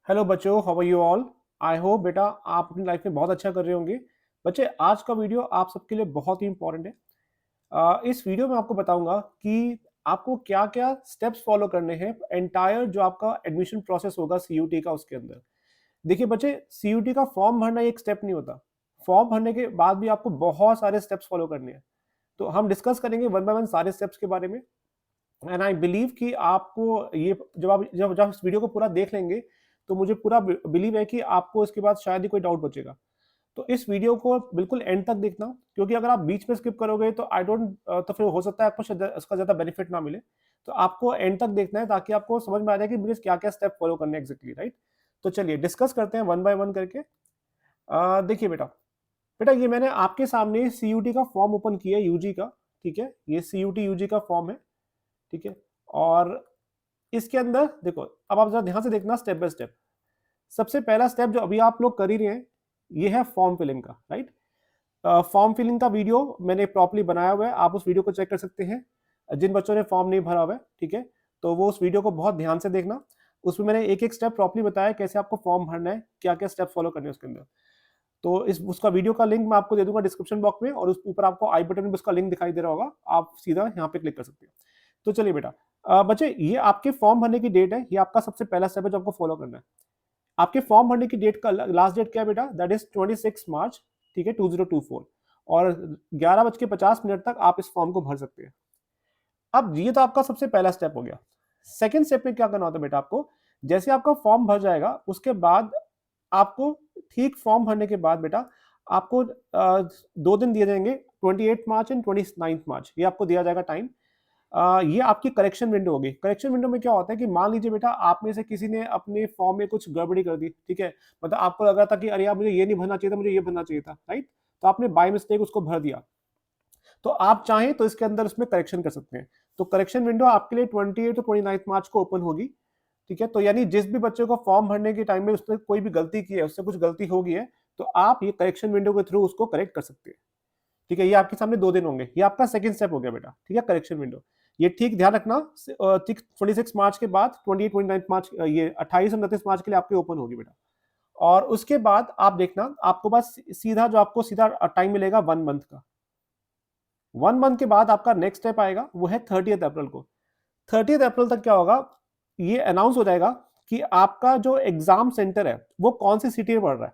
Hello बच्चों, how are you all. I hope बेटा आप अपनी लाइफ में बहुत अच्छा कर रहे होंगे। बच्चे, आज का वीडियो आप सबके लिए बहुत ही इंपॉर्टेंट है। इस वीडियो में आपको बताऊंगा कि आपको क्या क्या स्टेप्स फॉलो करने हैं एंटायर जो आपका एडमिशन प्रोसेस होगा सीयूटी का उसके अंदर। देखिए बच्चे, सीयूटी का फॉर्म भरना एक स्टेप नहीं होता। फॉर्म भरने के बाद भी आपको बहुत सारे स्टेप्स फॉलो करने हैं। तो हम डिस्कस करेंगे वन बाय वन सारे स्टेप्स के बारे में। एंड आई बिलीव कि आपको ये जब इस वीडियो को पूरा देख लेंगे तो मुझे पूरा बिलीव है कि आपको इसके बाद शायद ही कोई डाउट बचेगा। तो इस वीडियो को बिल्कुल एंड तक देखना, क्योंकि अगर आप बीच में स्किप करोगे तो आई डोंट तो फिर हो सकता है आपको शायद इसका ज्यादा बेनिफिट ना मिले। तो आपको एंड तक देखना है ताकि आपको समझ में आ जाए कि मुझे क्या क्या स्टेप फॉलो करने हैं एग्जैक्टली, राइट। तो चलिए डिस्कस करते हैं वन बाय वन करके। देखिए बेटा, ये मैंने आपके सामने सीयूटी का फॉर्म ओपन किया है यूजी का। ठीक है, ये सीयूटी यूजी का फॉर्म है। ठीक है, और इसके अंदर देखो, अब आप जरा ध्यान से देखना स्टेप बाय स्टेप। सबसे पहला स्टेप जो अभी आप लोग कर ही रहे हैं, ये है फॉर्म फिलिंग का, राइट। फॉर्म फिलिंग का वीडियो मैंने प्रॉपर्ली बनाया हुआ है, आप उस वीडियो को चेक कर सकते हैं। जिन बच्चों ने फॉर्म नहीं भरा हुआ है, ठीक है, तो वो उस वीडियो को बहुत ध्यान से देखना। उसमें मैंने एक एक स्टेप प्रॉपर्ली बताया कैसे आपको फॉर्म भरना है, क्या क्या स्टेप फॉलो करने हैं उसके अंदर। तो इस उसका वीडियो का लिंक मैं आपको दे दूंगा डिस्क्रिप्शन बॉक्स में, और उस ऊपर आपको आई बटन में उसका लिंक दिखाई दे रहा होगा, आप सीधा यहाँ पे क्लिक कर सकते हैं। तो चलिए बेटा, बच्चे ये आपके फॉर्म भरने की डेट है, ये आपका सबसे पहला स्टेप है जो आपको फॉलो करना है। आपके फॉर्म भरने की डेट का लास्ट डेट क्या है बेटा, दैट इज 26 मार्च। ठीक है, 2024। और 11:50 तक आप इस फॉर्म को भर सकते हैं। अब ये तो आपका सबसे पहला स्टेप हो गया। सेकेंड स्टेप में क्या करना होता है बेटा आपको, जैसे आपका फॉर्म भर जाएगा उसके बाद आपको, ठीक फॉर्म भरने के बाद बेटा आपको 2 दिन दिए जाएंगे, 28 मार्च एंड 29 मार्च, ये आपको दिया जाएगा टाइम। ये आपकी करेक्शन विंडो होगी। करेक्शन विंडो में क्या होता है कि मान लीजिए बेटा आप में से किसी ने अपने फॉर्म में कुछ गड़बड़ी कर दी, ठीक है, मतलब आपको लग रहा था कि अरे यार मुझे ये नहीं भरना चाहिए था, मुझे ये भरना चाहिए था, राइट। तो आपने बाय मिस्टेक उसको भर दिया। तो आप चाहें तो इसके अंदर उसमें करेक्शन कर सकते हैं। तो करेक्शन विंडो आपके लिए 28 to 29 मार्च को ओपन होगी। ठीक है, तो यानी जिस भी बच्चे को फॉर्म भरने के टाइम में उसने कोई भी गलती की है, उससे कुछ गलती हो गई है, तो आप ये करेक्शन विंडो के थ्रू उसको करेक्ट कर सकते हैं। ठीक है, ये आपके सामने 2 दिन होंगे, ये आपका सेकंड स्टेप हो गया बेटा। ठीक है, करेक्शन विंडो, ये ठीक ध्यान रखना। ठीक 26 मार्च के बाद 28 29 मार्च, ये 28 और 29 मार्च के लिए आपके ओपन होगी बेटा। और उसके बाद आप देखना, आपको बस सीधा जो आपको सीधा टाइम मिलेगा 1 मंथ का। 1 मंथ के बाद आपका नेक्स्ट स्टेप आएगा, वो है 30 अप्रैल को। 30 अप्रैल तक क्या होगा, ये अनाउंस हो जाएगा कि आपका जो एग्जाम सेंटर है वो कौन सी सिटी में पड़ रहा है।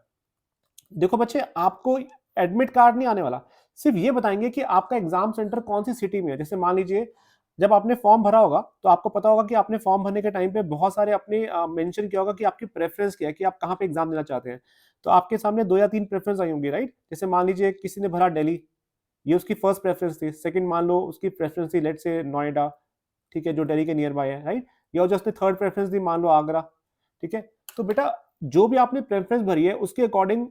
देखो बच्चे, आपको एडमिट कार्ड नहीं आने वाला, सिर्फ ये बताएंगे कि आपका एग्जाम सेंटर कौन सी सिटी में है। जैसे मान लीजिए जब आपने फॉर्म भरा होगा तो आपको पता होगा कि आपने फॉर्म भरने के टाइम पे बहुत सारे अपने मेंशन किया होगा कि आपकी प्रेफरेंस क्या है, कि आप कहाँ पे एग्जाम देना चाहते हैं। तो आपके सामने 2 या 3 प्रेफरेंस आई होंगी, राइट। जैसे मान लीजिए किसी ने भरा दिल्ली, ये उसकी फर्स्ट प्रेफरेंस थी। सेकंड मान लो उसकी प्रेफरेंस थी लेट से नोएडा, ठीक है, जो दिल्ली के नियर बाय है, राइट। या जो उसने थर्ड प्रेफरेंस दी मान लो आगरा। ठीक है, तो बेटा जो भी आपने प्रेफरेंस भरी है उसके अकॉर्डिंग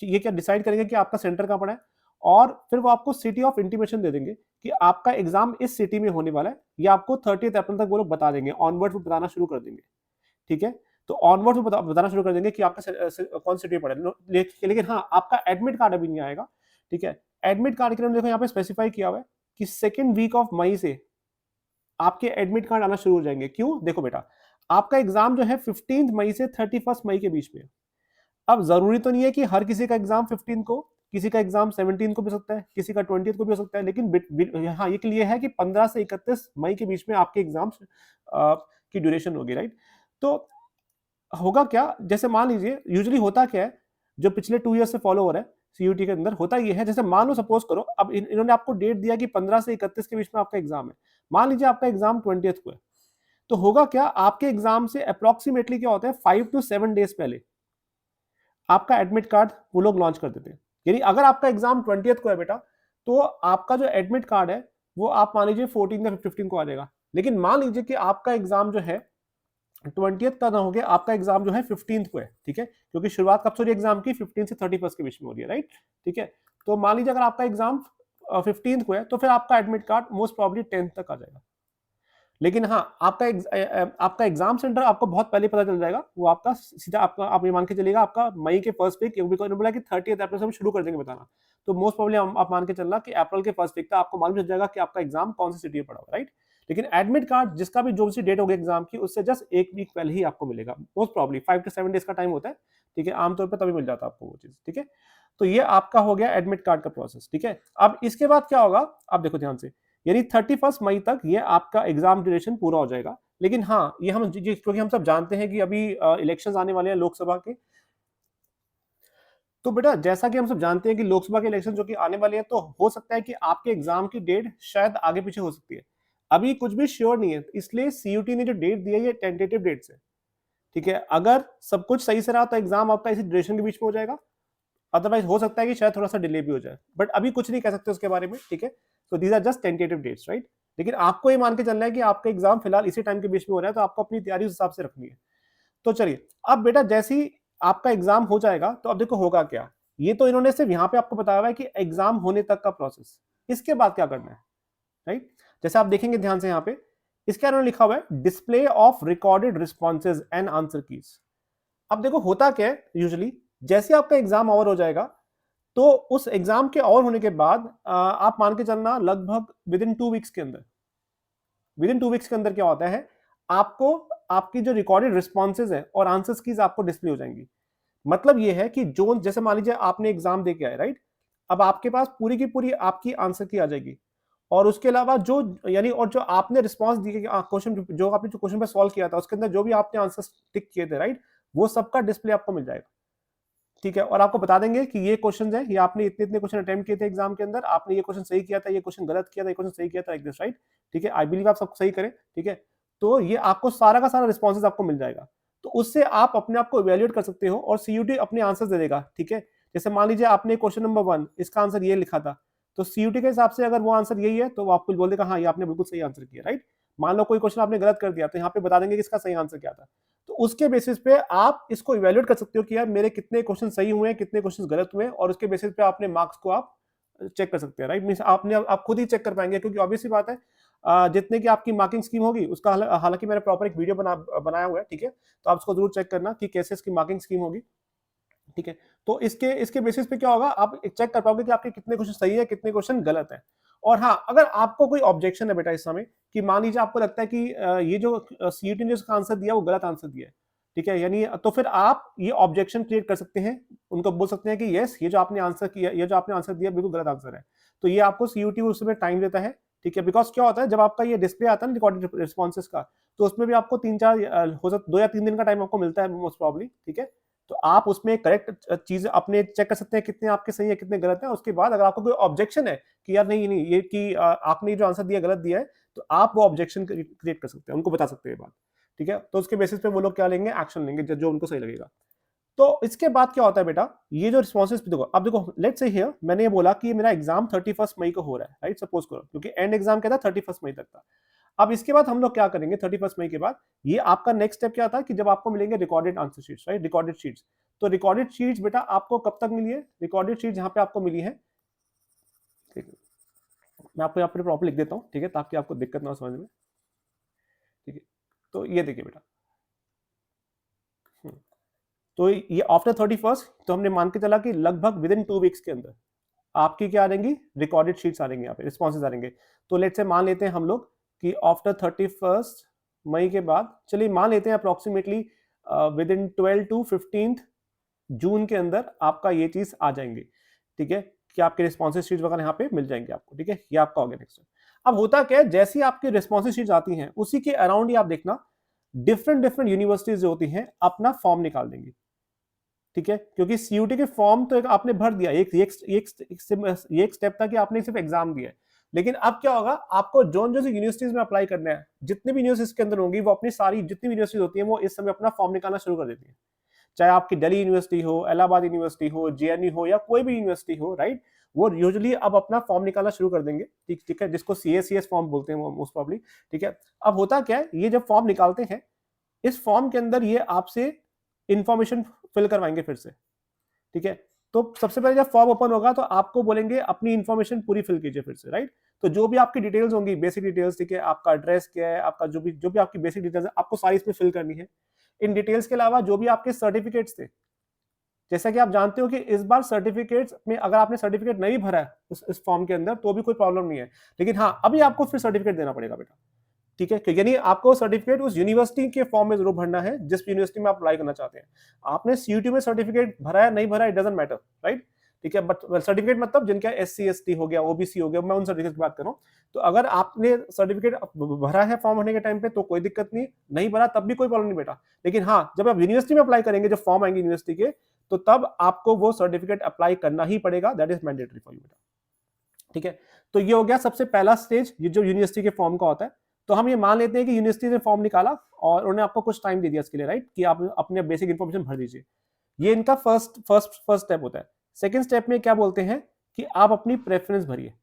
ये क्या डिसाइड करेंगे कि आपका सेंटर कहाँ पड़ा है। और फिर वो आपको सिटी ऑफ इंटीमेशन दे देंगे कि आपका एग्जाम इस सिटी में होने वाला है। ये आपको 30 अप्रैल तक वो लोग बता देंगे, ऑनवर्ड वो बताना शुरू कर देंगे। ठीक है, तो ऑनवर्ड वो बताना शुरू कर देंगे कि आपका कौन सिटी में पड़ा है। लेकिन हाँ, आपका एडमिट कार्ड अभी नहीं आएगा। ठीक है, एडमिट कार्ड के लिए देखो यहाँ पे स्पेसिफाई किया हुआ है कि सेकेंड वीक ऑफ मई से आपके एडमिट कार्ड आना शुरू हो जाएंगे। क्यों, देखो बेटा, आपका एग्जाम जो है 15 मई से 31 मई के बीच में है। अब जरूरी तो नहीं है कि हर किसी का एग्जाम 15 को, किसी का एग्जाम 17 को भी हो सकता है, किसी का 20 को भी हो सकता है, लेकिन हाँ ये क्लियर है कि 15 से 31 मई के बीच में आपके एग्जाम की ड्यूरेशन होगी, राइट। तो होगा क्या, जैसे मान लीजिए यूजुअली होता क्या है, जो पिछले 2 ईयर से फॉलो हो रहा है सीयूटी के अंदर, होता ये है, जैसे मान लो सपोज करो अब इन्होंने आपको डेट दिया कि 15 से 31 के बीच में आपका एग्जाम है। मान लीजिए आपका एग्जाम 20 को है, तो होगा क्या, आपके एग्जाम से अप्रोक्सीमेटली क्या होता है 5 to 7 डेज पहले आपका एडमिट कार्ड वो लोग लॉन्च कर देते हैं। यानी अगर आपका एग्जाम 20 को है बेटा, तो आपका जो एडमिट कार्ड है वो आप मान लीजिए 14 या 15 को आ जाएगा। लेकिन मान लीजिए कि आपका एग्जाम जो है 20 का ना हो गया, आपका एग्जाम जो है 15 को है। ठीक है, क्योंकि शुरुआत कब से हो रही है एग्जाम की, 15 से 31 के बीच में हो रही है, राइट। ठीक है, तो मान लीजिए अगर आपका एग्जाम 15 को है, तो फिर आपका एडमिट कार्ड मोस्ट प्रॉब्ली 10 तक आ जाएगा। लेकिन हाँ, आपका एग्जाम सेंटर आपको बहुत पहले पता चल जाएगा, वो आपका सीधा आपका, आप ये मान के चलिएगा आपका मई के फर्स्ट वीक, बोला कि 30 अप्रैल से हम शुरू कर देंगे बताना। तो मोस्ट प्रॉब्ली आप मान के चलना कि अप्रैल के फर्स्ट वीक तक आपको मालूम चल जाएगा कि आपका एग्जाम कौन सी सिटी में पड़ा हुआ, राइट। लेकिन एडमिट कार्ड जिसका भी जो सी डेट होगी एग्जाम की उससे जस्ट 1 वीक पहले ही आपको मिलेगा, मोस्ट प्रॉब्ली 5 to 7 डेज का टाइम होता है, ठीक है, आमतौर पर तभी मिल जाता है आपको वो चीज, ठीक है। तो ये आपका हो गया एडमिट कार्ड का प्रोसेस, ठीक है। अब इसके बाद क्या होगा, आप देखो ध्यान से, यानी 31 मई तक ये आपका एग्जाम ड्यूरेशन पूरा हो जाएगा। लेकिन हाँ, ये हम क्योंकि हम सब जानते हैं कि अभी इलेक्शंस आने वाले हैं लोकसभा के, तो बेटा जैसा कि हम सब जानते हैं कि लोकसभा के इलेक्शन जो कि आने वाले हैं, तो हो सकता है कि आपके एग्जाम की डेट शायद आगे पीछे हो सकती है। अभी कुछ भी श्योर नहीं है, इसलिए सीयूटी ने जो डेट दी है ये टेंटेटिव डेट्स है, ठीक है। अगर सब कुछ सही से रहा तो एग्जाम आपका इसी ड्यूरेशन के बीच में हो जाएगा, अदरवाइज हो सकता है कि शायद थोड़ा सा डिले भी हो जाए, बट अभी कुछ नहीं कह सकते उसके बारे में, ठीक है। तो these are just tentative dates, right. लेकिन आपको ये मान के चलना है कि आपका एग्जाम फिलहाल इसी टाइम के बीच में हो रहा है, तो आपको अपनी तैयारी उस हिसाब से रखनी है। तो चलिए, अब बेटा जैसे ही आपका एग्जाम हो जाएगा तो अब देखो होगा क्या। ये तो इन्होंने सिर्फ यहाँ पे आपको बताया हुआ है कि एग्जाम होने तक का प्रोसेस, इसके बाद क्या करना है, राइट। जैसे आप देखेंगे ध्यान से यहाँ पे, इसके इन्होंने लिखा हुआ है display of recorded responses and answer keys. अब देखो होता क्या है, यूजुअली जैसे आपका एग्जाम ओवर हो जाएगा तो उस एग्जाम के ओवर होने के बाद आप मान के चलना लगभग विद इन 2 वीक्स के अंदर, क्या होता है, आपको आपकी जो रिकॉर्डेड रिस्पॉन्सेज है और आंसर्स कीज आपको डिस्प्ले हो जाएंगी। मतलब ये है कि जो जैसे मान लीजिए आपने एग्जाम दे के आए, राइट, अब आपके पास पूरी की पूरी आपकी आंसर की आ जाएगी, और उसके अलावा जो यानी और जो आपने रिस्पॉन्स दिए क्वेश्चन, जो आपने जो क्वेश्चन पे सॉल्व किया था उसके अंदर जो भी आपने आंसर टिक किए थे, राइट, वो सबका डिस्प्ले आपको मिल जाएगा, ठीक है। और आपको बता देंगे कि ये क्वेश्चन है, ये आपने इतने इतने क्वेश्चन अटेम्प्ट किए थे एग्जाम के अंदर, आपने ये क्वेश्चन सही किया था, ये क्वेश्चन गलत किया था, ये क्वेश्चन सही किया था, लाइक दिस, राइट, ठीक है। आई बिलीव आप सब सही करें, ठीक है। तो ये आपको सारा का सारा रिस्पॉन्सेज आपको मिल जाएगा, तो उससे आप अपने आप को इवेल्युएट कर सकते हो और सीयूटी अपने आंसर दे देगा, ठीक है। जैसे मान लीजिए आपने क्वेश्चन नंबर 1 इसका आंसर ये लिखा था, तो सीयूटी के हिसाब से अगर वो आंसर यही है तो वो आपको बोल देगा हाँ ये आपने बिल्कुल सही आंसर किया, राइट। मान लो कोई क्वेश्चन आपने गलत कर दिया तो यहाँ पे बता देंगे कि इसका सही आंसर क्या था। तो उसके बेसिस पे आप इसको इवेल्युएट कर सकते हो कि यार मेरे कितने क्वेश्चन सही हुए हैं, कितने क्वेश्चन गलत हुए हैं, और उसके बेसिस पे अपने मार्क्स को आप चेक कर सकते हैं, राइट। मींस आपने आप खुद ही चेक कर पाएंगे, क्योंकि ऑब्वियसली बात है जितने की आपकी मार्किंग स्कीम होगी उसका हालांकि मैंने प्रॉपर एक वीडियो बनाया हुआ है, ठीक है, तो आप उसको जरूर चेक करना कि कैसे इसकी मार्किंग स्कीम होगी, ठीक है। तो इसके इसके बेसिस पे क्या होगा, आप चेक कर पाओगे कि आपके कितने क्वेश्चन सही है, कितने क्वेश्चन गलत है। और हाँ, अगर आपको कोई ऑब्जेक्शन है बेटा इस समय, कि मान लीजिए आपको लगता है कि ये जो सीयूटी ने उसका आंसर दिया वो गलत आंसर दिया है, ठीक है, यानी तो फिर आप ये ऑब्जेक्शन क्रिएट कर सकते हैं, उनको बोल सकते हैं कि यस ये जो आपने आंसर किया, ये जो आपने आंसर दिया बिल्कुल गलत आंसर है। तो ये आपको सीयूटी उसमें टाइम देता है, ठीक है। बिकॉज क्या होता है, जब आपका ये डिस्प्ले आता है ना रिकॉर्डेड रिस्पॉन्सेज का, तो उसमें भी आपको 3-4 हो सकता 2 या 3 दिन का टाइम आपको मिलता है मोस्ट प्रॉब्ली, ठीक है। तो आप उसमें करेक्ट चीज अपने चेक कर सकते हैं कितने आपके सही है कितने गलत है। उसके बाद अगर आपको कोई ऑब्जेक्शन है कि यार नहीं नहीं ये कि आपने जो आंसर दिया गलत दिया है, तो आप वो ऑब्जेक्शन क्रिएट कर सकते हैं, उनको बता सकते हैं बात, ठीक है। तो उसके बेसिस पे वो लोग क्या लेंगे, एक्शन लेंगे जो उनको सही लगेगा। तो इसके बाद क्या होता है बेटा, ये जो रिस्पॉन्सेज देखो, अब देखो लेट्स से हियर मैंने ये बोला कि मेरा एग्जाम 31 मई को हो रहा है, राइट, सपोज करो, क्योंकि एंड एग्जाम क्या था 31 मई तक था। अब इसके बाद हम लोग क्या करेंगे 31 मई के बाद, ये आपका नेक्स्ट स्टेप क्या था कि जब आपको मिलेंगे recorded answer sheets, right, recorded sheets. तो रिकॉर्डेड शीट्स बेटा आपको कब तक मिली है, रिकॉर्डेड शीट्स यहाँ पे आपको मिली है, ठीक है, मैं आपको यहाँ पे प्रॉपर लिख देता हूँ, ठीक है, ताकि आपको दिक्कत ना हो समझ में, ठीक है। तो ये देखिए बेटा, तो ये आफ्टर 31, तो हमने मान के चला कि लगभग विद इन 2 वीक्स के अंदर आपकी क्या आ जाएंगी, रिकॉर्डेड शीट्स आ जाएंगे, यहाँ पे रिस्पॉन्सेज आ जाएंगे। तो लेट्स से मान लेते हैं हम लोग कि आफ्टर 31 मई के बाद, चलिए मान लेते हैं अप्रोक्सीमेटली विद इन 12 to 15 जून के अंदर आपका ये चीज आ जाएंगे, ठीक है, कि आपके रिस्पॉन्सिव शीट्स वगैरह यहाँ पे मिल जाएंगे आपको, ठीक है। ये आपका हो गया नेक्स्ट। अब होता क्या है, जैसी आपकी रिस्पॉन्सिव शीट्स आती हैं उसी के अराउंड ही आप देखना डिफरेंट डिफरेंट यूनिवर्सिटीज जो होती हैं अपना फॉर्म निकाल देंगी, ठीक है, क्योंकि सीयूटी के फॉर्म तो एक आपने भर दिया, एक स्टेप था कि आपने सिर्फ एग्जाम दिया है। लेकिन अब क्या होगा, आपको जोन जो यूनिवर्सिटीज में अप्लाई करना है, जितने भी यूनिवर्सिटीज के अंदर होंगी वो अपनी सारी जितनी भी यूनिवर्सिटीज होती है वो इस समय अपना फॉर्म निकालना शुरू कर देती है। चाहे आपकी दिल्ली यूनिवर्सिटी हो, इलाहाबाद यूनिवर्सिटी हो, जेएनयू हो, या कोई भी यूनिवर्सिटी हो, राइट, वो यूजुअली अब अपना फॉर्म निकालना शुरू कर देंगे, ठीक है, जिसको सीएसीएस फॉर्म बोलते हैं मोस्ट प्रॉब्ली, ठीक है। अब होता क्या है, ये जब फॉर्म निकालते हैं, इस फॉर्म के अंदर ये आपसे इंफॉर्मेशन फिल करवाएंगे फिर से, ठीक है। तो सबसे पहले जब फॉर्म ओपन होगा तो आपको बोलेंगे अपनी इंफॉर्मेशन पूरी फिल कीजिए फिर से, राइट। तो जो भी आपकी डिटेल्स होंगी, बेसिक डिटेल्स, ठीक है, आपका एड्रेस क्या है, आपका जो भी आपकी बेसिक डिटेल्स है आपको सारी इसमें फिल करनी है। इन डिटेल्स के अलावा जो भी आपके सर्टिफिकेट्स थे, जैसा कि आप जानते हो कि इस बार सर्टिफिकेट्स में अगर आपने सर्टिफिकेट नहीं भरा है इस फॉर्म के अंदर तो भी कोई प्रॉब्लम नहीं है, लेकिन हाँ अभी आपको फिर सर्टिफिकेट देना पड़ेगा बेटा, ठीक है, यानी आपको सर्टिफिकेट उस यूनिवर्सिटी के फॉर्म में जरूर भरना है जिस यूनिवर्सिटी में आप अप्लाई करना चाहते हैं। आपने सीयूटी में सर्टिफिकेट भरा है नहीं भरा, इट डजंट मैटर, राइट। ठीक है, बट सर्टिफिकेट मतलब जिनका एससी एसटी हो गया, ओबीसी हो गया, मैं उन सर्टिफिकेट की बात कर रहा हूँ। तो अगर आपने सर्टिफिकेट भरा है फॉर्म भरने के टाइम पे तो कोई दिक्कत नहीं, नहीं भरा तब भी कोई प्रॉब्लम नहीं बेटा। लेकिन हाँ, जब आप यूनिवर्सिटी में अप्लाई करेंगे, जब फॉर्म आएंगे यूनिवर्सिटी के, तो तब आपको वो सर्टिफिकेट अप्लाई करना ही पड़ेगा, that is mandatory for you बेटा। ठीक है, तो ये हो गया सबसे पहला स्टेज, ये जो यूनिवर्सिटी के फॉर्म का होता है। तो हम ये मान लेते हैं कि यूनिवर्सिटी ने फॉर्म निकाला और उन्होंने आपको कुछ टाइम दे दिया इसके लिए, राइट, कि आप अपने बेसिक इन्फॉर्मेशन भर दीजिए। ये इनका फर्स्ट स्टेप होता है। सेकंड स्टेप में क्या बोलते हैं कि आप अपनी प्रेफरेंस भरिए।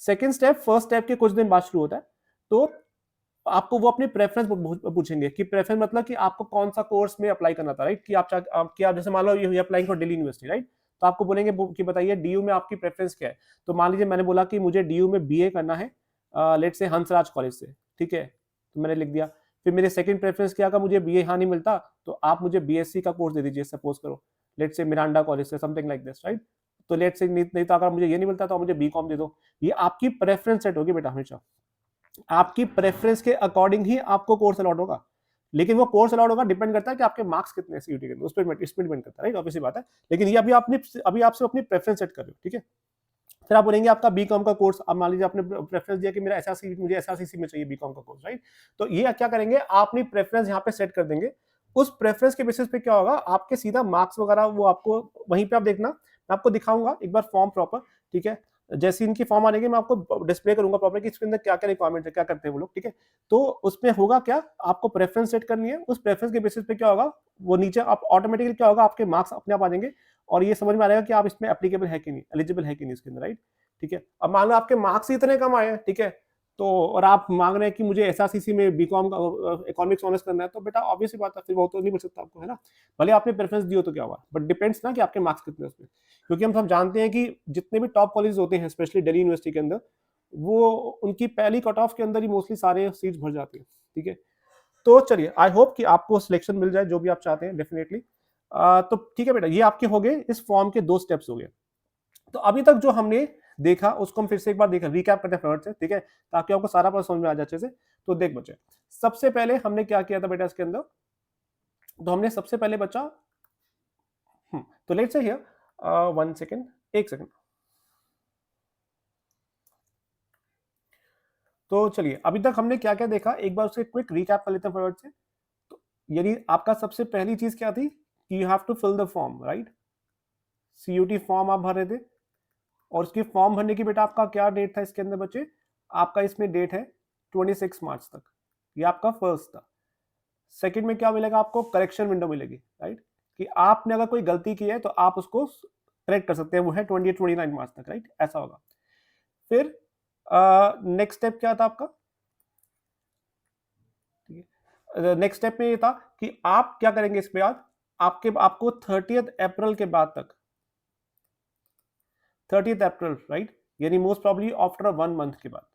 सेकंड स्टेप फर्स्ट स्टेप के कुछ दिन बाद शुरू होता है। तो आपको वो अपनी प्रेफरेंस पूछेंगे कि प्रेफरेंस मतलब कि आपको कौन सा कोर्स में अप्लाई करना था, राइट, कि आप जैसे मान लो ये applying for Delhi university, right, तो आपको बोलेंगे कि बताइए डीयू में आपकी प्रेफरेंस क्या है। तो मान लीजिए मैंने बोला कि मुझे डीयू में बीए करना है, लेट से हंसराज कॉलेज से, ठीक है, तो मैंने लिख दिया। फिर मेरे सेकंड प्रेफरेंस क्या, मुझे बीए यहाँ नहीं मिलता तो आप मुझे बीएससी का कोर्स दे दीजिए, सपोज करो, लेट से मिरांडा कॉलेज से, समथिंग लाइक दिस, राइट। तो लेट से नहीं तो अगर मुझे ये नहीं मिलता तो मुझे बीकॉम दे दो। ये आपकी प्रेफरेंस सेट होगी बेटा, हमेशा आपकी प्रेफरेंस के अकॉर्डिंग ही आपको कोर्स अलॉट होगा। लेकिन वो कोर्स अलॉट होगा डिपेंड करता है कि आपके मार्क्स कितने हैं सीयूटी के, उस पर डिपेंड करता है, राइट, ऑब्वियसली बात है। लेकिन ये अभी आपसे अपनी प्रेफरेंस सेट कर रहे हो, ठीक है। फिर आप बोलेंगे आपका बीकॉम का कोर्स, अब मान लीजिए आपने प्रेफरेंस दिया कि मेरा मुझे एसआरसीसी में चाहिए बीकॉम का कोर्स, राइट। तो ये क्या करेंगे, आप अपनी प्रेफरेंस यहाँ पे सेट कर देंगे। उस प्रेफरेंस के बेसिस पे क्या होगा, आपके सीधा मार्क्स वगैरह वो आपको वहीं पे आप देखना, मैं आपको दिखाऊंगा एक बार फॉर्म प्रॉपर, ठीक है। जैसे इनकी फॉर्म आने की मैं आपको डिस्प्ले करूंगा प्रॉपर कि इसके अंदर क्या क्या रिक्वायरमेंट है, क्या करते हैं वो लोग, ठीक है। तो उसमें होगा क्या, आपको प्रेफरेंस सेट करनी है, उस प्रेफरेंस के बेसिस पे क्या होगा, वो नीचे आप ऑटोमेटिकली क्या होगा, आपके मार्क्स अपने आप आ जाएंगे और ये समझ में आ जाएगा कि आप इसमें एप्लीकेबल है कि नहीं, एलिजिबल है कि नहीं इसके अंदर, राइट। ठीक है, अब मान लो आपके मार्क्स ही इतने कम आए हैं, ठीक है, तो और आप मांग रहे हैं कि मुझे एसआरसीसी में बीकॉम का इकोनॉमिक्स ऑनर्स करना है, तो बेटा ऑब्वियस बात है, फिर वो तो नहीं मिल सकता आपको, है ना। भले आपने प्रेफरेंस दी हो तो क्या हुआ, बट डिपेंड्स ना कि आपके मार्क्स कितने उसमें। क्योंकि हम सब जानते हैं कि जितने भी टॉप कॉलेज होते हैं स्पेशली दिल्ली यूनिवर्सिटी के अंदर, वो उनकी पहली कट ऑफ के अंदर ही मोस्टली सारे सीट्स भर जाते हैं, ठीक है। तो चलिए, आई होप कि आपको सिलेक्शन मिल जाए जो भी आप चाहते हैं, डेफिनेटली। तो ठीक है बेटा, ये आपके हो गए इस फॉर्म के 2 स्टेप्स हो गए। तो अभी तक जो हमने देखा उसको हम फिर से एक बार देखा, रिकैप करते हैं फटाफट से, ठीक है, ताकि आपको सारा समझ में आ जाए अच्छे से। तो देख बच्चे, सबसे पहले हमने क्या किया था बेटा इसके अंदर, तो हमने सबसे पहले बच्चा, तो let's say here 1 second, 1 second. तो चलिए, अभी तक हमने क्या क्या देखा एक बार उसके क्विक रिकैप कर लेते हैं फटाफट से। तो यानी आपका सबसे पहली चीज क्या थी कि you have to fill the form, right. CUT form आप भर रहे थे और उसकी फॉर्म भरने की बेटा आपका क्या डेट था इसके अंदर बच्चे, आपका इसमें डेट है 26 मार्च तक, ये आपका फर्स्ट था। सेकंड में क्या मिलेगा आपको, करेक्शन विंडो मिलेगी, राइट, कि आपने अगर कोई गलती की है तो आप उसको करेक्ट कर सकते हैं, वो है 29 मार्च तक, राइट, ऐसा होगा। फिर नेक्स्ट स्टेप क्या था आपका, ठीक है, नेक्स्ट स्टेप में ये था कि आप क्या करेंगे इस पे आज, आपको 30 अप्रैल के बाद तक, 30 अप्रैल, राइट, यानी मोस्ट प्रॉब्ली आफ्टर 1 मंथ के बाद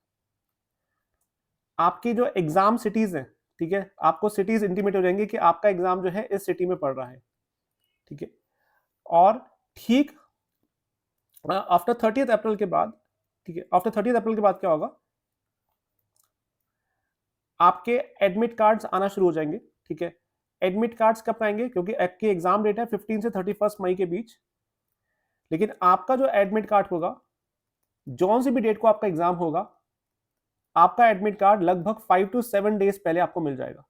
आपकी जो एग्जाम सिटीज है, ठीक है, आपको सिटीज इंटीमेट हो जाएंगे कि आपका एग्जाम जो है इस सिटी में पड़ रहा है, ठीक है। और ठीक आफ्टर 30 अप्रैल के बाद, ठीक है, आफ्टर 30 अप्रैल के बाद क्या होगा, आपके एडमिट कार्ड्स आना शुरू हो जाएंगे, ठीक है। एडमिट कार्ड्स कब आएंगे, क्योंकि आपकी एग्जाम डेट है 15 से 31 मई के बीच, लेकिन आपका जो एडमिट कार्ड होगा, जौन सी भी डेट को आपका एग्जाम होगा, आपका एडमिट कार्ड लगभग 5 to 7 डेज पहले आपको मिल जाएगा।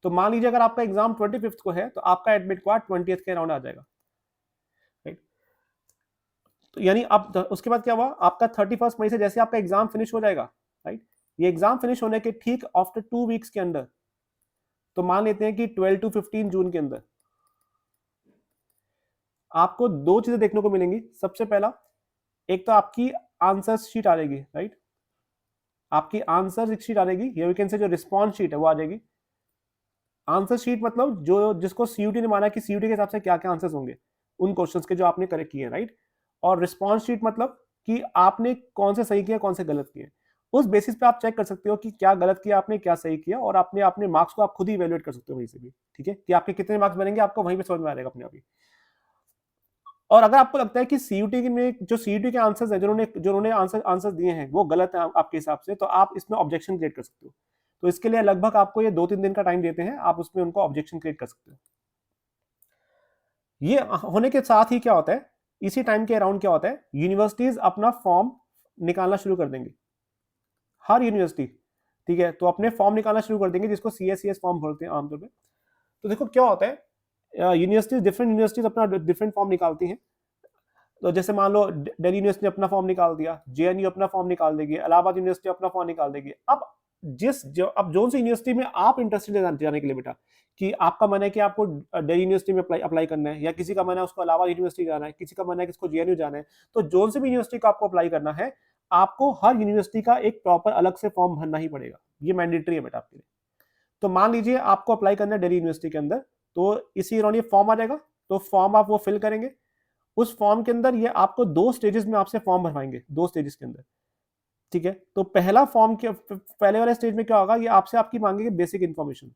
तो मान लीजिए अगर आपका एग्जाम 25 को है तो आपका एडमिट कार्ड 20 के अराउंड आ जाएगा, राइट। तो यानी अब उसके बाद क्या हुआ, आपका 31 मई से जैसे आपका एग्जाम फिनिश हो जाएगा, राइट, ये एग्जाम फिनिश होने के ठीक आफ्टर 2 वीक्स के अंदर, तो मान लेते हैं कि 12 to 15 जून के अंदर आपको 2 चीजें देखने को मिलेंगी। सबसे पहला, एक तो आपकी आंसर शीट आ जाएगी, राइट, आपकी आंसर शीट आ जाएगी, या वी कैन से जो रिस्पॉन्स शीट है वो आ जाएगी। आंसर शीट मतलब जो जिसको सीयूटी ने माना कि सीयूटी के हिसाब से क्या क्या आंसर्स होंगे उन क्वेश्चंस के जो आपने करेक्ट किए, राइट। और रिस्पॉन्स शीट मतलब कि आपने कौन से सही किया कौन से गलत किए, उस बेसिस पे आप चेक कर सकते हो कि क्या गलत किया आपने, क्या सही किया, और आपने अपने मार्क्स को आप खुद ही इवेल्युएट कर सकते हो वहीं से भी, ठीक है, कि आपके कितने मार्क्स बनेंगे आपको वहीं पे समझ में आ जाएगा अपने आप ही। और अगर आपको लगता है कि सीयूटी में जो सीयूटी के आंसर्स है जिन्होंने आंसर्स दिए हैं वो गलत है आपके हिसाब से, तो आप इसमें ऑब्जेक्शन क्रिएट कर सकते हो। तो इसके लिए लगभग आपको ये 2-3 दिन का टाइम देते हैं, आप उसमें उनको ऑब्जेक्शन क्रिएट कर सकते हो। ये होने के साथ ही क्या होता है, इसी टाइम के अराउंड क्या होता है, यूनिवर्सिटीज अपना फॉर्म निकालना शुरू कर देंगे, हर यूनिवर्सिटी, ठीक है, तो अपने फॉर्म निकालना शुरू कर देंगे जिसको CSCS फॉर्म बोलते हैं आमतौर पे। तो देखो क्या होता है, यूनिवर्सिटीज डिफरेंट यूनिवर्सिटीज अपना डिफरेंट फॉर्म निकालती हैं। तो जैसे मान लो दिल्ली यूनिवर्सिटी अपना फॉर्म निकाल दिया, JNU अपना फॉर्म निकाल देगी, इलाहाबाद यूनिवर्सिटी अपना फॉर्म निकाल देगी। अब अब जोन सी यूनिवर्सिटी में आप इंटरेस्टेड है जाने के लिए बेटा, कि आपका मन है कि आपको दिल्ली यूनिवर्सिटी में अप्लाई करना है, या किसी का मन है उसको इलाहाबाद यूनिवर्सिटी जाना है, किसी का मन है कि उसको JNU जाना है, तो जोन से भी यूनिवर्सिटी को आपको अप्लाई करना है, आपको हर यूनिवर्सिटी का एक प्रॉपर अलग से फॉर्म भरना ही पड़ेगा, ये मैंडेटरी है बेटा आपके लिए। तो मान लीजिए आपको अप्लाई करना है दिल्ली यूनिवर्सिटी के अंदर, तो इसी अराउंड ये फॉर्म आ जाएगा, तो फॉर्म आप वो फिल करेंगे। उस फॉर्म के अंदर ये आपको 2 स्टेजेस में आपसे फॉर्म भरवाएंगे, 2 स्टेजेस के अंदर, ठीक है। तो पहला फॉर्म के पहले वाले स्टेज में क्या होगा, ये आपसे आपकी मांगेंगे बेसिक इन्फॉर्मेशन,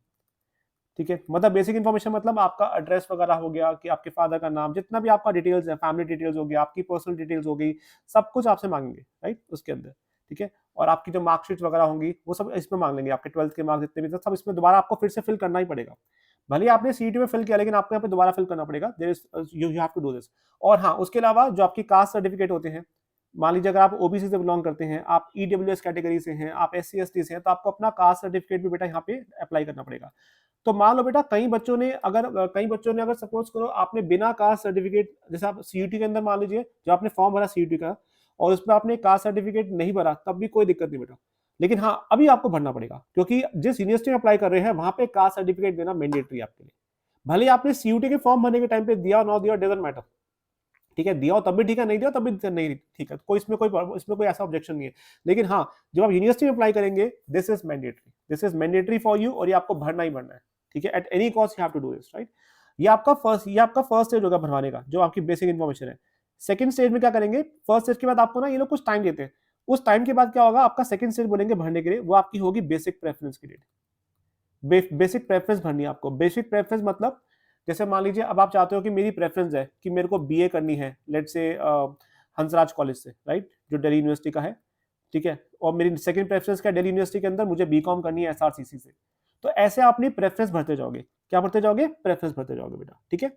ठीक है, मतलब बेसिक इन्फॉर्मेशन मतलब आपका एड्रेस वगैरह हो गया, कि आपके फादर का नाम, जितना भी आपका डिटेल्स है, फैमिली डिटेल्स हो गया, आपकी पर्सनल डिटेल्स हो गई, सब कुछ आपसे मांगेंगे, राइट, उसके अंदर, ठीक है। और आपकी जो मार्कशीट वगैरह होंगी वो सब इसमें मांग लेंगे, आपके 12th के मार्क्स जितने भी सब इसमें दोबारा आपको फिर से फिल करना ही पड़ेगा। भले ही आपने CET में फिल किया, लेकिन आपको यहाँ पे दोबारा फिल करना पड़ेगा, there is you have to do this. और हाँ, उसके अलावा जो आपकी कास्ट सर्टिफिकेट होते हैं, मान लीजिए अगर आप OBC से बिलोंग करते हैं, आप EWS कैटेगरी से हैं, आप SC ST से हैं, तो आपको अपना कास्ट सर्टिफिकेट भी बेटा यहाँ पे अप्लाई करना पड़ेगा। तो मान लो बेटा कई बच्चों ने अगर सपोज करो आपने बिना कास्ट सर्टिफिकेट, जैसे आप CUT के अंदर मान लीजिए जो आपने फॉर्म भरा CUT का, और उसमें आपने कास्ट सर्टिफिकेट नहीं भरा, तब भी कोई दिक्कत नहीं बेटा। लेकिन हाँ, अभी आपको भरना पड़ेगा, क्योंकि जिस यूनिवर्सिटी में अप्लाई कर रहे हैं वहां पे कास्ट सर्टिफिकेट देना मैंडेटरी आपके लिए। भले ही आपने CUT के फॉर्म भरने के टाइम पे दिया ना दिया, डजंट मैटर, ठीक है, दिया हो तब भी ठीक है, नहीं दिया तब भी नहीं, ठीक है, कोई इसमें कोई ऐसा ऑब्जेक्शन नहीं है। लेकिन हाँ, जब आप यूनिवर्सिटी में अप्लाई करेंगे, this is mandatory for you, और ये आपको भरना ही भरना है, ठीक है, at any cost you have to do this, right. ये आपका फर्स्ट स्टेज होगा भरवाने का, जो आपकी बेसिक इन्फॉर्मेशन है। सेकंड स्टेज में क्या करेंगे, फर्स्ट स्टेज के बाद आपको ना ये लोग कुछ टाइम देते हैं, उस टाइम के बाद क्या होगा, आपका सेकंड स्टेज बोलेंगे भरने के लिए, वो आपकी होगी बेसिक प्रेफरेंस की डेट। बेसिक प्रेफरेंस भरनी है आपको। बेसिक प्रेफरेंस मतलब, जैसे मान लीजिए अब आप चाहते हो कि मेरी प्रेफरेंस है कि मेरे को BA करनी है, लेट्स से हंसराज कॉलेज से, राइट, जो दिल्ली यूनिवर्सिटी का है, ठीक है, और मेरी सेकंड प्रेफरेंस क्या, दिल्ली यूनिवर्सिटी के अंदर मुझे BCom करनी है SRCC से। तो ऐसे आप अपनी प्रेफरेंस भरते जाओगे, क्या भरते जाओगे, प्रेफरेंस भरते जाओगे बेटा, ठीक है।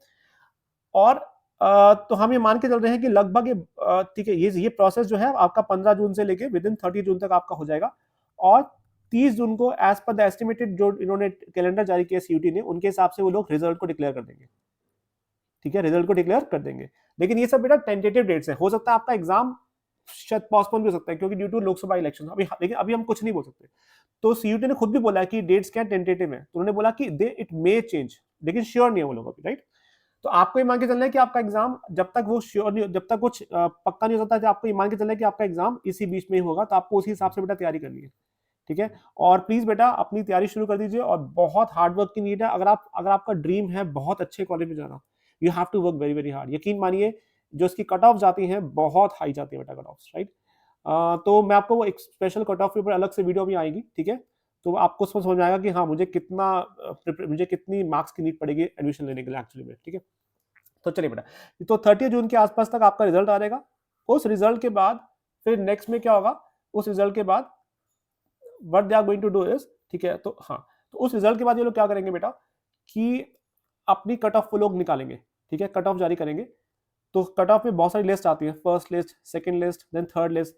और तो हम ये मान के चल रहे हैं कि लगभग ये ठीक है, ये प्रोसेस जो है आपका 15 जून से लेके विद इन 30 जून तक आपका हो जाएगा। और 30 जून को एज पर द एस्टिमेटेड जो इन्होंने कैलेंडर जारी किया CUT ने, उनके हिसाब से वो लोग रिजल्ट को डिक्लेयर कर देंगे, ठीक है, रिजल्ट को डिक्लेयर कर देंगे। लेकिन ये सब बेटा टेंटेटिव डेट्स है, हो सकता है आपका एग्जाम शायद पोस्टपोन भी हो सकता है, क्योंकि ड्यू टू लोकसभा इलेक्शन अभी, लेकिन अभी हम कुछ नहीं बोल सकते। तो CUT ने खुद भी बोला कि डेट्स क्या टेंटेटिव है, तो उन्होंने बोला कि दे इट मे चेंज, लेकिन श्योर नहीं है वो लोग अभी, राइट। तो आपको ये मान के चलना है कि आपका एग्जाम जब तक वो श्योर नहीं, जब तक कुछ पक्का नहीं हो सकता, आपको ये मान के चलना है कि आपका एग्जाम इसी बीच में ही होगा, तो आपको उसी हिसाब से बेटा तैयारी करनी है, ठीक है। और प्लीज बेटा अपनी तैयारी शुरू कर दीजिए, और बहुत हार्ड वर्क की नीड है। अगर आपका ड्रीम है बहुत अच्छे कॉलेज में जाना, you have to work very very hard. यकीन मानिए, जो इसकी कट ऑफ जाती हैं बहुत हाई जाती है बेटा कट ऑफ, राइट। तो मैं आपको वो एक स्पेशल कट ऑफ के ऊपर अलग से वीडियो भी आएगी, ठीक है, तो आपको उसमें समझ में आएगा कि हाँ मुझे कितनी मार्क्स की नीड पड़ेगी एडमिशन लेने के लिए एक्चुअली में, ठीक है। तो चलिए बेटा, तो 30 जून के आसपास तक आपका रिजल्ट आ जाएगा। उस रिजल्ट के बाद फिर नेक्स्ट में क्या होगा, उस रिजल्ट के बाद what they are going to do is, ठीक है, तो हाँ, तो उस रिजल्ट के बाद ये लोग क्या करेंगे बेटा, कि अपनी कट ऑफ वो लोग निकालेंगे, ठीक है, कट ऑफ जारी करेंगे। तो कट ऑफ में बहुत सारी लिस्ट आती है, first list, second list, then third list.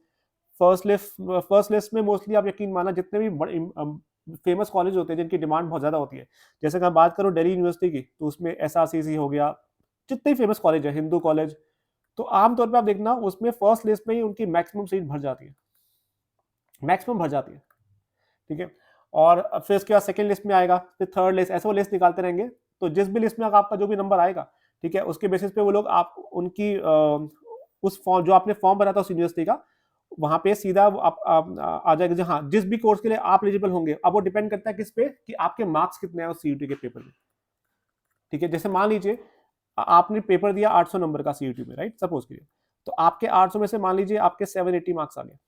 First list में मोस्टली आप यकीन माना जितने भी फेमस कॉलेज होते हैं जिनकी डिमांड बहुत ज्यादा होती है, जैसे कि मैं बात करूं दिल्ली यूनिवर्सिटी की, तो उसमें SRCC हो गया, जितने फेमस कॉलेज है, हिंदू कॉलेज, तो आमतौर पे आप देखना उसमें फर्स्ट लिस्ट में ही उनकी मैक्सिमम सीट भर जाती है, मैक्सिमम भर जाती है, ठीक है। और फिर उसके बाद सेकंड लिस्ट में आएगा, फिर थर्ड लिस्ट, ऐसे वो लिस्ट निकालते रहेंगे। तो जिस भी लिस्ट में आपका जो भी नंबर आएगा, ठीक है, उसके बेसिस पे वो लोग आप उनकी उस फॉर्म जो आपने फॉर्म भरा था उस यूनिवर्सिटी का, वहां पे सीधा आप आ जाएगा जहां जिस भी कोर्स के लिए आप एलिजिबल होंगे। अब वो डिपेंड करता है किस पे, कि आपके मार्क्स कितने हैं उस CUT के पेपर में, ठीक है। जैसे मान लीजिए आपने पेपर दिया 800 नंबर का CUT में, राइट, सपोज कीजिए, तो आपके 800 में से मान लीजिए आपके 780 मार्क्स आ गए।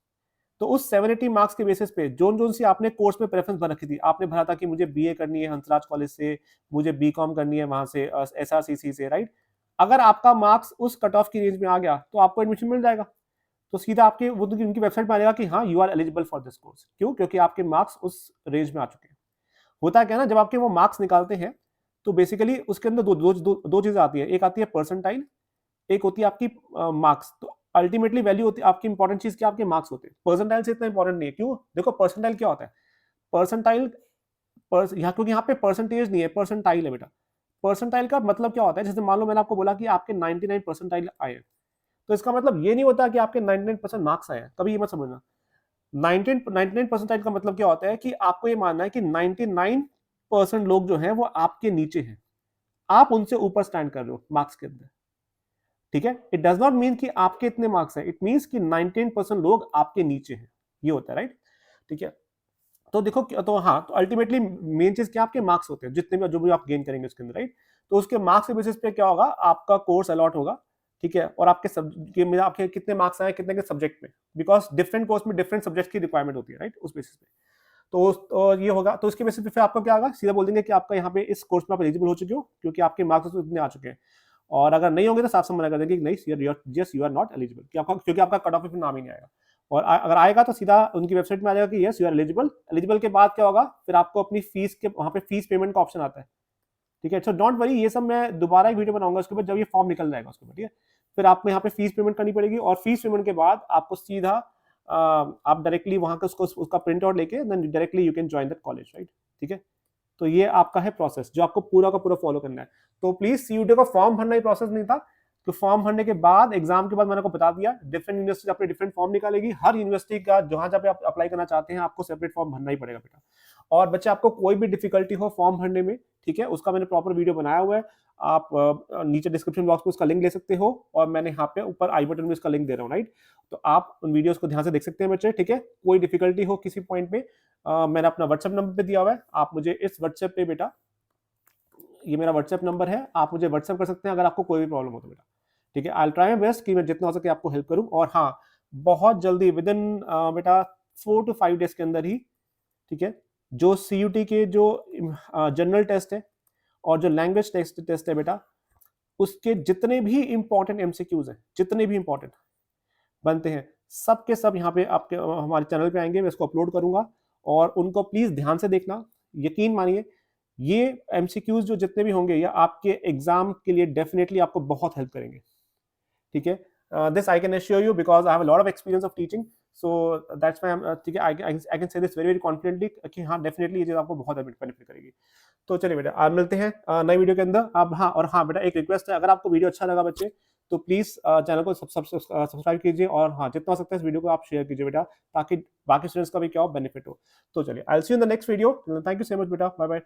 तो उस 780 मार्क्स के बेसिस पे जोन सी आपने कोर्स में प्रेफरेंस भर रखी थी, आपने भरा था कि मुझे BA करनी है हंसराज कॉलेज से, मुझे BCom करनी है वहां से SRCC से, राइट, अगर आपका मार्क्स उस कट ऑफ की रेंज में आ गया तो आपको एडमिशन मिल जाएगा। तो सीधा आपके वो उनकी वेबसाइट में आ जाएगा कि हाँ you are eligible for this course. क्यों? क्योंकि आपके मार्क्स उस रेंज में आ चुके हैं। होता क्या है ना, जब आपके वो मार्क्स निकालते हैं तो बेसिकली उसके अंदर दो चीजें आती है। एक आती है परसेंटाइल, एक होती है आपकी मार्क्स। तो अल्टीमेटली वैल्यू होती है आपकी, इंपॉर्टेंट चीज क्या, आपके मार्क्स होते हैं। परसेंटाइल से इतना इंपॉर्टेंट नहीं है। क्यों? देखो परसेंटाइल क्या होता है। परसेंटाइल यहाँ, क्योंकि यहाँ पे परसेंटेज नहीं है, परसेंटाइल है बेटा। परसेंटाइल का मतलब क्या होता है, जैसे मान लो मैंने आपको बोला कि आपके 99 परसेंटाइल आए हैं, तो इसका मतलब ये नहीं होता कि आपके 99% मार्क्स आए हैं। कभी ये मत समझना। 99 परसेंटाइल का मतलब क्या होता है कि आपको ये मानना है कि 99% लोग जो हैं वो आपके नीचे हैं, आप उनसे ऊपर स्टैंड कर रहे हो मार्क्स के अंदर। ठीक है? इट डज नॉट मीन कि आपके इतने मार्क्स हैं, इट मीन्स कि 99% लोग आपके नीचे हैं। ये होता है, राइट? ठीक है। तो देखो, तो हाँ, तो अल्टीमेटली मेन चीज क्या, आपके मार्क्स होते हैं, जितने भी जो भी आप गेन करेंगे उसके अंदर, राइट? तो उसके मार्क्स के बेसिस पे क्या होगा, आपका कोर्स अलॉट होगा। ठीक है? और आपके कितने मार्क्स आए कितने के सब्जेक्ट में, बिकॉज डिफरेंट कोर्स में डिफरेंट सब्जेक्ट की रिक्वायरमेंट होती है, राइट? उस बेसिस पे तो ये होगा। तो इसके बेसिस पे फिर आपका क्या होगा, सीधा बोल देंगे कि आपका यहाँ पे इस कोर्स में आप एलिजिबल हो चुके हो, क्योंकि आपके मार्क्स इतने आ चुके हैं। और अगर नहीं होंगे तो साफ साफ मना कर देंगे कि नहीं, यू आर नॉट एलिजिबल, क्योंकि आपका कट ऑफ नाम ही नहीं आएगा। और अगर आएगा तो सीधा उनकी वेबसाइट में आ जाएगा कि yes you are eligible. Eligible के बाद क्या होगा, फिर आपको अपनी फीस के वहाँ पे फीस पेमेंट का ऑप्शन आता है। ठीक है? सो डोंट वरी, ये सब मैं दोबारा एक वीडियो बनाऊंगा उसके बाद, जब ये फॉर्म निकल जाएगा उसके बाद। ठीक है? फिर आपको यहाँ पे फीस पेमेंट करनी पड़ेगी, और फीस पेमेंट के बाद आपको सीधा आप डायरेक्टली वहाँ का उसका प्रिंट आउट लेके then directly you can join that college, right? ठीक है? तो ये आपका है प्रोसेस जो आपको पूरा का पूरा फॉलो करना है। तो प्लीज, सीयूटी का फॉर्म भरना ही प्रोसेस नहीं था। तो फॉर्म भरने के बाद, एग्जाम के बाद मैंने आपको बता दिया, डिफरेंट यूनिवर्सिटी अपने डिफरेंट फॉर्म निकालेगी। हर यूनिवर्सिटी का जहां जहां पे आप अप्लाई करना चाहते हैं आपको सेपरेट फॉर्म भरना ही पड़ेगा बेटा। और बच्चे, आपको कोई भी डिफिकल्टी हो फॉर्म भरने में, ठीक है, उसका मैंने प्रॉपर वीडियो बनाया हुआ है। आप नीचे डिस्क्रिप्शन बॉक्स में उसका लिंक ले सकते हो, और मैंने यहाँ पे ऊपर आई बटन में इसका लिंक दे रहा हूँ, राइट? तो आप उन वीडियोस को ध्यान से देख सकते हैं बच्चे। ठीक है? कोई डिफिकल्टी हो किसी पॉइंट पे, मैंने अपना व्हाट्सएप नंबर पे दिया हुआ है, आप मुझे इस व्हाट्सएप पे बेटा, ये मेरा व्हाट्सएप नंबर है, आप मुझे व्हाट्सएप कर सकते हैं अगर आपको कोई भी प्रॉब्लम हो तो बेटा। ठीक है? I will try my best कि मैं जितना हो सके आपको हेल्प करूं। और हाँ, बहुत जल्दी विद इन बेटा 4 to 5 डेज के अंदर ही, ठीक है, जो सीयूटी के जो जनरल टेस्ट है और जो लैंग्वेज टेस्ट है बेटा, उसके जितने भी इंपॉर्टेंट एमसीक्यूज हैं, जितने भी इंपॉर्टेंट बनते हैं, सब के सब यहाँ पे आपके हमारे चैनल पे आएंगे। मैं इसको अपलोड करूंगा, और उनको प्लीज ध्यान से देखना। यकीन मानिए, ये एमसीक्यूज जो जितने भी होंगे, ये आपके एग्जाम के लिए डेफिनेटली आपको बहुत हेल्प करेंगे। ठीक है? This I can assure you, because I have a lot of experience of teaching, so that's why ठीक है, I can say this very very confidently कि हाँ, डेफिनेटली ये चीज आपको बहुत बेनिफिट करेगी। तो चलिए बेटा, आज मिलते हैं नई वीडियो के अंदर। आप, हाँ, और हाँ बेटा, एक रिक्वेस्ट है, अगर आपको वीडियो अच्छा लगा बच्चे, तो प्लीज चैनल को सब्सक्राइब कीजिए, और हाँ, जितना हो सकता है इस वीडियो को आप शेयर कीजिए बेटा, ताकि बाकी स्टूडेंट्स का भी क्या हो, बेनिफिट हो। तो चलिए, I will see you in the next video. Thank you so much बेटा, बाय बाय।